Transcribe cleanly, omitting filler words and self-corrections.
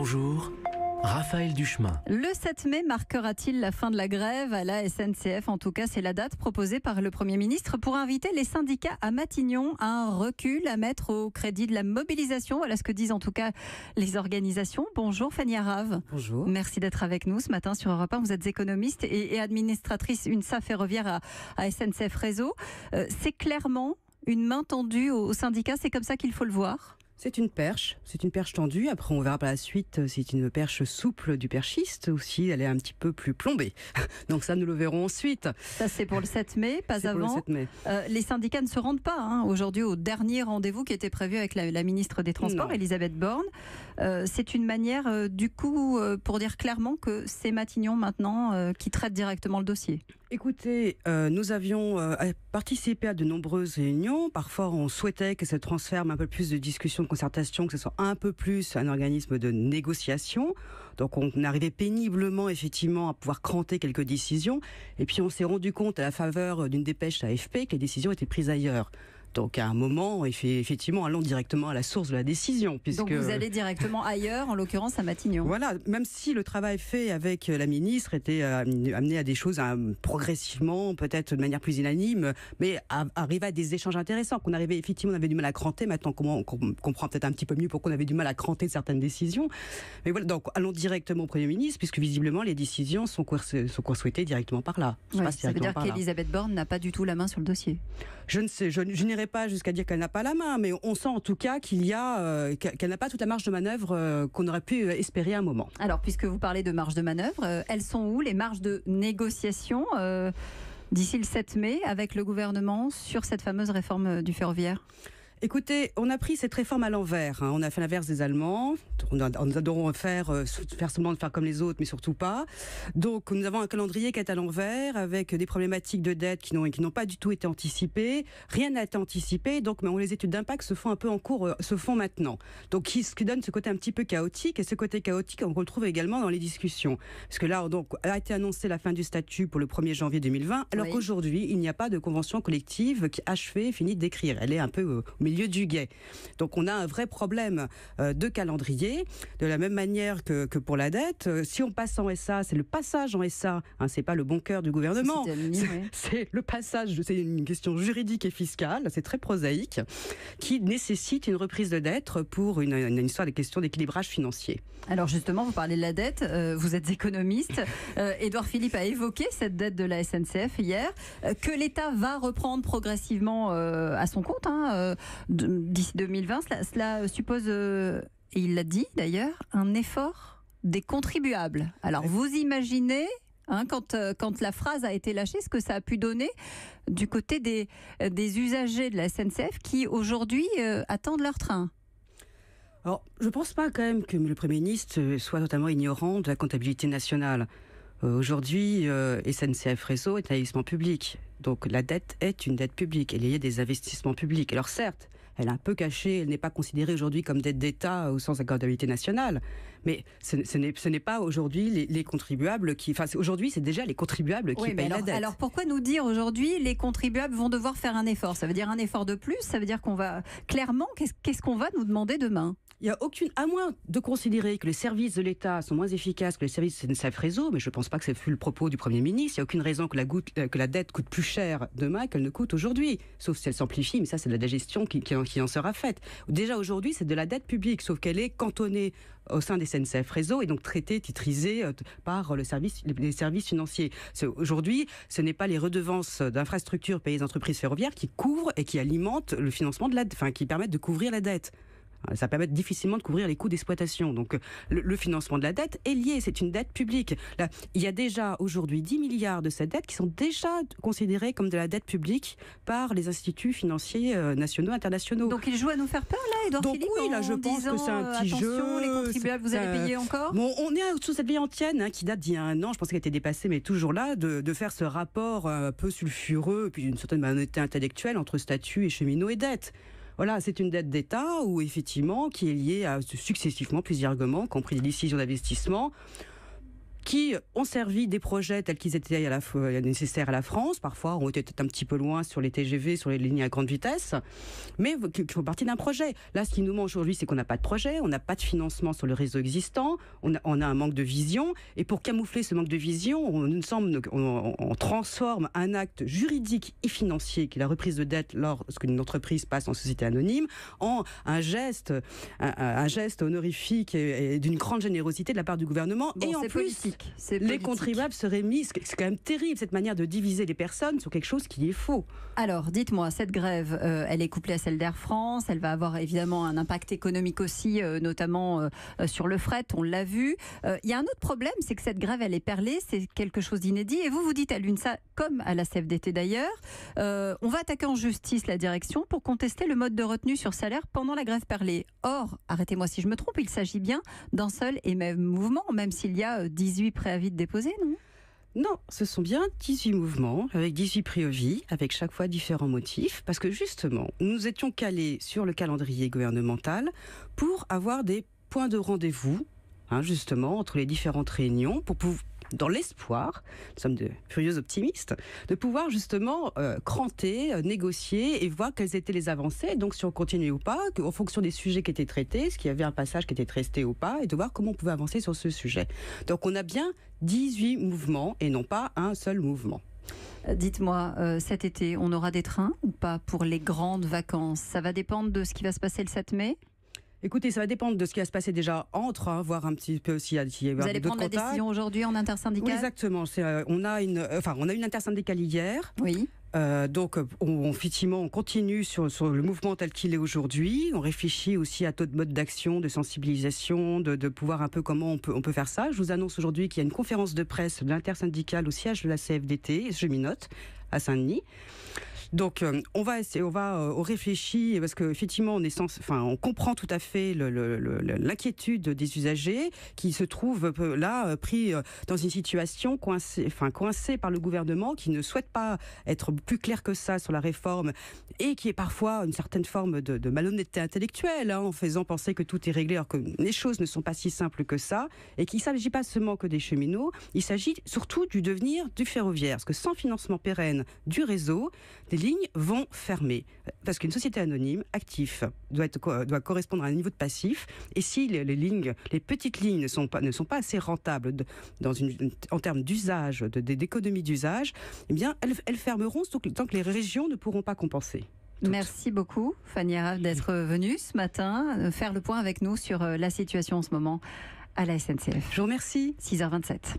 Bonjour, Raphaël Duchemin. Le 7 mai marquera-t-il la fin de la grève à la SNCF? En tout cas, c'est la date proposée par le Premier ministre pour inviter les syndicats à Matignon à un recul à mettre au crédit de la mobilisation. Voilà ce que disent en tout cas les organisations. Bonjour Fanny Arave. Bonjour. Merci d'être avec nous ce matin sur Europe 1. Vous êtes économiste et administratrice UNSA ferroviaire à SNCF Réseau. C'est clairement une main tendue aux syndicats, c'est comme ça qu'il faut le voir? C'est une perche tendue. Après, on verra par la suite, c'est une perche souple du perchiste aussi. Elle est un petit peu plus plombée. Donc ça, nous le verrons ensuite. Ça, c'est pour le 7 mai, pas avant. Pour le 7 mai. Les syndicats ne se rendent pas aujourd'hui au dernier rendez-vous qui était prévu avec la ministre des Transports, Non. Elisabeth Borne. C'est une manière, du coup, pour dire clairement que c'est Matignon maintenant qui traite directement le dossier. Écoutez, nous avions participé à de nombreuses réunions. Parfois, on souhaitait que ça transfère un peu plus de discussion, de concertation, que ce soit un peu plus un organisme de négociation. Donc, on arrivait péniblement, effectivement, à pouvoir cranter quelques décisions. Et puis, on s'est rendu compte, à la faveur d'une dépêche AFP, que les décisions étaient prises ailleurs. Donc à un moment, effectivement, allons directement à la source de la décision. Puisque... Donc vous allez directement ailleurs, en l'occurrence à Matignon. Voilà, même si le travail fait avec la ministre était amené à des choses progressivement, peut-être de manière plus unanime, mais arriver à des échanges intéressants, qu'on arrivait effectivement, on avait du mal à cranter, maintenant on comprend peut-être un petit peu mieux pourquoi on avait du mal à cranter certaines décisions. Mais voilà, donc allons directement au Premier ministre, puisque visiblement les décisions sont souhaitées directement par là. Ça veut dire qu'Elisabeth Borne n'a pas du tout la main sur le dossier. Je ne sais, je n'irai pas jusqu'à dire qu'elle n'a pas la main, mais on sent en tout cas qu'elle n'a pas toute la marge de manœuvre qu'on aurait pu espérer à un moment. Alors, puisque vous parlez de marge de manœuvre, elles sont où les marges de négociation d'ici le 7 mai avec le gouvernement sur cette fameuse réforme du ferroviaire? Écoutez, on a pris cette réforme à l'envers. On a fait l'inverse des Allemands. Nous adorons faire semblant de faire comme les autres, mais surtout pas. Donc, nous avons un calendrier qui est à l'envers, avec des problématiques de dette qui n'ont pas du tout été anticipées. Rien n'a été anticipé. Donc, les études d'impact se font un peu en cours, se font maintenant. Donc, ce qui donne ce côté un petit peu chaotique. Et ce côté chaotique, on retrouve également dans les discussions. Parce que là, donc, a été annoncée la fin du statut pour le 1er janvier 2020, alors qu'aujourd'hui, il n'y a pas de convention collective qui achevée, finie d'écrire. Elle est un peu au milieu du guet. Donc on a un vrai problème de calendrier, de la même manière que pour la dette. Si on passe en SA, c'est le passage en SA, c'est pas le bon cœur du gouvernement, c'est le passage, c'est une question juridique et fiscale, c'est très prosaïque, qui nécessite une reprise de dette pour une histoire des questions d'équilibrage financier. Alors justement, vous parlez de la dette, vous êtes économiste, Édouard Philippe a évoqué cette dette de la SNCF hier, que l'État va reprendre progressivement à son compte, d'ici 2020, cela suppose, et il l'a dit d'ailleurs, un effort des contribuables. Alors vous imaginez, quand la phrase a été lâchée, ce que ça a pu donner du côté des usagers de la SNCF qui aujourd'hui attendent leur train. Alors, je ne pense pas quand même que le Premier ministre soit totalement ignorant de la comptabilité nationale. Aujourd'hui, SNCF Réseau est un établissement public. Donc la dette est une dette publique. Il y a des investissements publics. Alors certes, elle est un peu cachée, elle n'est pas considérée aujourd'hui comme dette d'État au sens de la comptabilité nationale. Mais ce n'est pas aujourd'hui les contribuables qui... Enfin, aujourd'hui, c'est déjà les contribuables qui payent la dette. Alors pourquoi nous dire aujourd'hui les contribuables vont devoir faire un effort? Ça veut dire un effort de plus? Ça veut dire qu'on va... Clairement, qu'est-ce qu'on va nous demander demain? Il n'y a aucune, à moins de considérer que les services de l'État sont moins efficaces que les services de SNCF Réseau, mais je ne pense pas que ce fut le propos du Premier ministre. Il n'y a aucune raison que la dette coûte plus cher demain qu'elle ne coûte aujourd'hui. Sauf si elle s'amplifie, mais ça c'est de la gestion qui en sera faite. Déjà aujourd'hui, c'est de la dette publique, sauf qu'elle est cantonnée au sein des SNCF Réseau et donc traitée, titrisée par les services financiers. Aujourd'hui, ce n'est pas les redevances d'infrastructures payées aux entreprises ferroviaires qui couvrent et qui alimentent le financement de la dette, qui permettent de couvrir la dette. Ça permet difficilement de couvrir les coûts d'exploitation. Donc le financement de la dette est lié, c'est une dette publique. Là, il y a déjà aujourd'hui 10 milliards de cette dette qui sont déjà considérés comme de la dette publique par les instituts financiers nationaux, internationaux. Donc il joue à nous faire peur là, Édouard Philippe? Oui, là je pense que c'est un petit jeu. Les contribuables, vous allez payer encore? Bon, on est sous cette vieille antienne qui date d'il y a un an, je pense qu'elle a été dépassée, mais toujours là, de faire ce rapport un peu sulfureux, puis d'une certaine malhonnêteté intellectuelle entre statut et cheminots et dette. Voilà, c'est une dette d'État où effectivement qui est liée à successivement plusieurs arguments, y compris des décisions d'investissement. qui ont servi des projets tels qu'ils étaient à la fois nécessaires à la France, parfois ont été peut-être un petit peu loin sur les TGV, sur les lignes à grande vitesse, mais qui font partie d'un projet. Là, ce qui nous manque aujourd'hui, c'est qu'on n'a pas de projet, on n'a pas de financement sur le réseau existant, on a un manque de vision, et pour camoufler ce manque de vision, on transforme un acte juridique et financier, qui est la reprise de dette lorsqu'une entreprise passe en société anonyme, en un geste honorifique et d'une grande générosité de la part du gouvernement. Bon, et en plus, les contribuables seraient mis, c'est quand même terrible cette manière de diviser les personnes sur quelque chose qui est faux. Alors, dites-moi, cette grève, elle est couplée à celle d'Air France, elle va avoir évidemment un impact économique aussi, notamment sur le fret, on l'a vu. Il y a un autre problème, c'est que cette grève, elle est perlée, c'est quelque chose d'inédit, et vous dites à l'UNSA, comme à la CFDT d'ailleurs, on va attaquer en justice la direction pour contester le mode de retenue sur salaire pendant la grève perlée. Or, arrêtez-moi si je me trompe, il s'agit bien d'un seul et même mouvement, même s'il y a 18 préavis de déposés, non ? Non, ce sont bien 18 mouvements, avec 18 préavis, avec chaque fois différents motifs, parce que justement, nous étions calés sur le calendrier gouvernemental pour avoir des points de rendez-vous, justement, entre les différentes réunions, dans l'espoir, nous sommes de furieux optimistes, de pouvoir justement cranter, négocier et voir quelles étaient les avancées, donc si on continuait ou pas, en fonction des sujets qui étaient traités, est-ce qu'il y avait un passage qui était resté ou pas, et de voir comment on pouvait avancer sur ce sujet. Donc on a bien 18 mouvements et non pas un seul mouvement. Dites-moi, cet été, on aura des trains ou pas pour les grandes vacances? Ça va dépendre de ce qui va se passer le 7 mai? Écoutez, ça va dépendre de ce qui va se passer déjà voir un petit peu s'il y a d'autres contacts. Vous allez prendre la décision aujourd'hui en intersyndicale? Oui, exactement. On a une intersyndicale hier. Oui. Donc, effectivement, on continue sur le mouvement tel qu'il est aujourd'hui. On réfléchit aussi à d'autres modes d'action, de sensibilisation, de pouvoir un peu comment on peut faire ça. Je vous annonce aujourd'hui qu'il y a une conférence de presse de l'intersyndicale au siège de la CFDT, Cheminotes, à Saint-Denis. Donc, on réfléchit parce qu'effectivement, on comprend tout à fait l'inquiétude des usagers qui se trouvent là pris dans une situation coincée par le gouvernement qui ne souhaite pas être plus clair que ça sur la réforme et qui est parfois une certaine forme de malhonnêteté intellectuelle, en faisant penser que tout est réglé alors que les choses ne sont pas si simples que ça et qu'il ne s'agit pas seulement que des cheminots, il s'agit surtout du devenir du ferroviaire. Parce que sans financement pérenne du réseau, des lignes vont fermer. Parce qu'une société anonyme, active, doit correspondre à un niveau de passif. Et si les petites lignes ne sont pas assez rentables en termes d'usage, d'économie d'usage, eh bien, elles fermeront tant que les régions ne pourront pas compenser. Merci beaucoup, Fanny Arav, d'être venue ce matin, faire le point avec nous sur la situation en ce moment à la SNCF. Je vous remercie. 6h27.